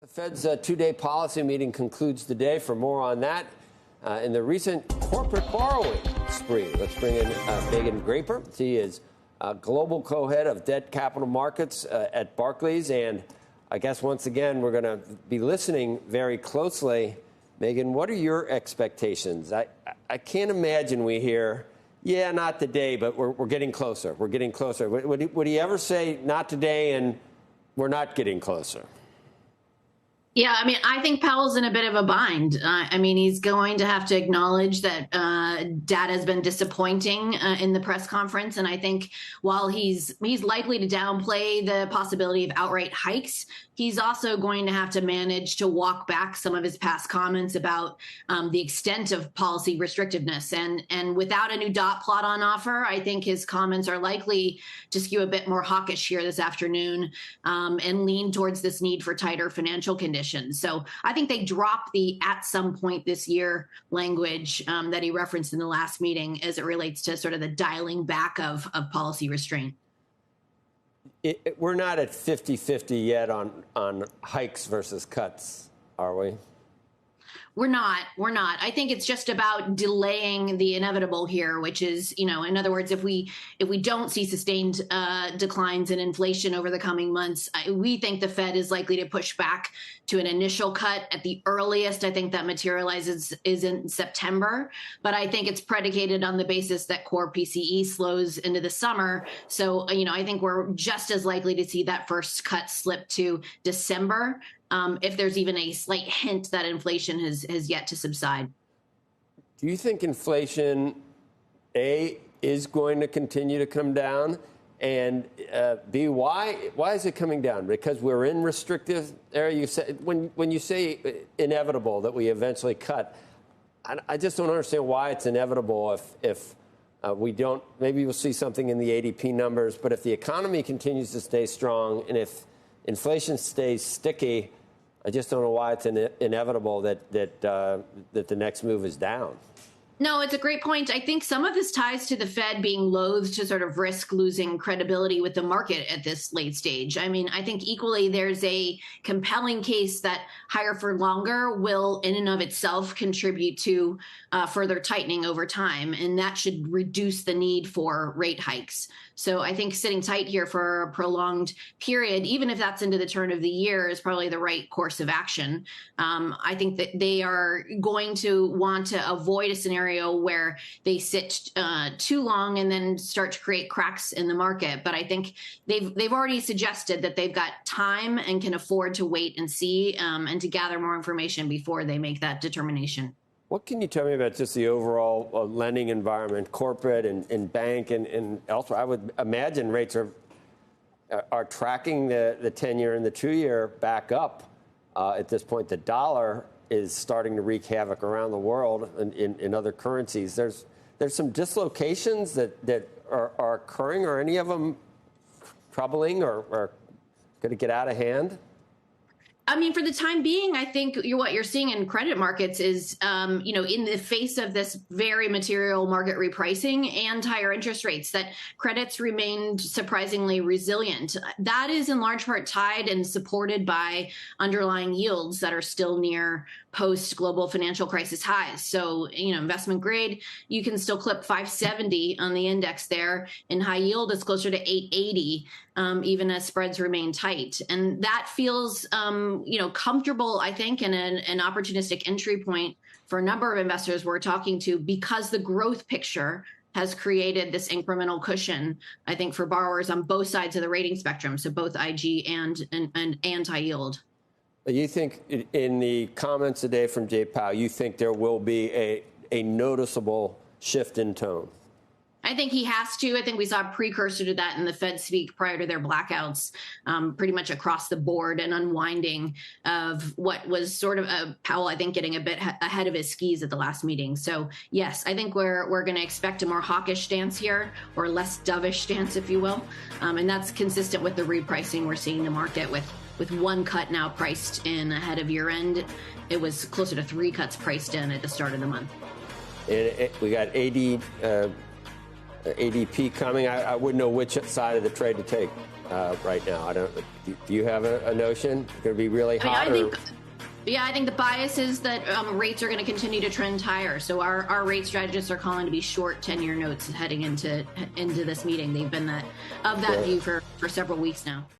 The Fed's two-day policy meeting concludes today. For more on that, in the recent corporate borrowing spree, let's bring in Meghan Graper. She is global co-head of debt capital markets at Barclays. And I guess once again, we're going to be listening very closely. Meghan, what are your expectations? I can't imagine we hear, yeah, not today, but we're getting closer. We're getting closer. Would he ever say not today and we're not getting closer? Yeah, I mean, I think Powell's in a bit of a bind. I mean, he's going to have to acknowledge that data has been disappointing in the press conference. And I think while he's likely to downplay the possibility of outright hikes, he's also going to have to manage to walk back some of his past comments about the extent of policy restrictiveness. And without a new dot plot on offer, I think his comments are likely to skew a bit more hawkish here this afternoon and lean towards this need for tighter financial conditions. So I think they dropped the "at some point this year" language that he referenced in the last meeting as it relates to sort of the dialing back of policy restraint. We're not at 50-50 yet on hikes versus cuts, are we? We're not. I think it's just about delaying the inevitable here, which is, in other words, if we don't see sustained declines in inflation over the coming months, we think the Fed is likely to push back to an initial cut at the earliest. I think that materializes is in September, but I think it's predicated on the basis that core PCE slows into the summer. So, I think we're just as likely to see that first cut slip to December. If there's even a slight hint that inflation has yet to subside. Do you think inflation, A, is going to continue to come down? And B, why is it coming down? Because we're in restrictive area. You say, when you say inevitable that we eventually cut, I just don't understand why it's inevitable if we don't. Maybe we'll see something in the ADP numbers, but if the economy continues to stay strong and if inflation stays sticky, I just don't know why it's inevitable that the next move is down. No, it's a great point. I think some of this ties to the Fed being loath to sort of risk losing credibility with the market at this late stage. I mean, I think equally there's a compelling case that higher for longer will in and of itself contribute to further tightening over time, and that should reduce the need for rate hikes. So I think sitting tight here for a prolonged period, even if that's into the turn of the year, is probably the right course of action. I think that they are going to want to avoid a scenario where they sit too long and then start to create cracks in the market. But I think they've already suggested that they've got time and can afford to wait and see and to gather more information before they make that determination. What can you tell me about just the overall lending environment, corporate and bank and elsewhere? I would imagine rates are tracking the 10-year and the 2-year back up at this point. The dollar is starting to wreak havoc around the world in other currencies. There's some dislocations that are occurring. Are any of them troubling or going to get out of hand? I mean, for the time being, I think what you're seeing in credit markets is, in the face of this very material market repricing and higher interest rates, that credits remained surprisingly resilient. That is in large part tied and supported by underlying yields that are still near post-global financial crisis highs. So, investment grade, you can still clip 570 on the index there. In high yield, it's closer to 880, even as spreads remain tight. And that feels, comfortable, I think, and an opportunistic entry point for a number of investors we're talking to, because the growth picture has created this incremental cushion, I think, for borrowers on both sides of the rating spectrum, so both IG and high yield. You think in the comments today from Jay Powell, you think there will be a noticeable shift in tone? I think he has to. I think we saw a precursor to that in the Fed speak prior to their blackouts, pretty much across the board, and unwinding of what was sort of Powell, I think, getting a bit ahead of his skis at the last meeting. So, yes, I think we're going to expect a more hawkish stance here, or less dovish stance, if you will. And that's consistent with the repricing we're seeing in the market with one cut now priced in ahead of year end. It was closer to 3 cuts priced in at the start of the month. We got ADP coming. I wouldn't know which side of the trade to take. right now? I don't. Do you have a notion? It's going to be really hot. I think the bias is that rates are going to continue to trend higher. So our rate strategists are calling to be short 10-year notes heading into this meeting. They've been of that view for several weeks now.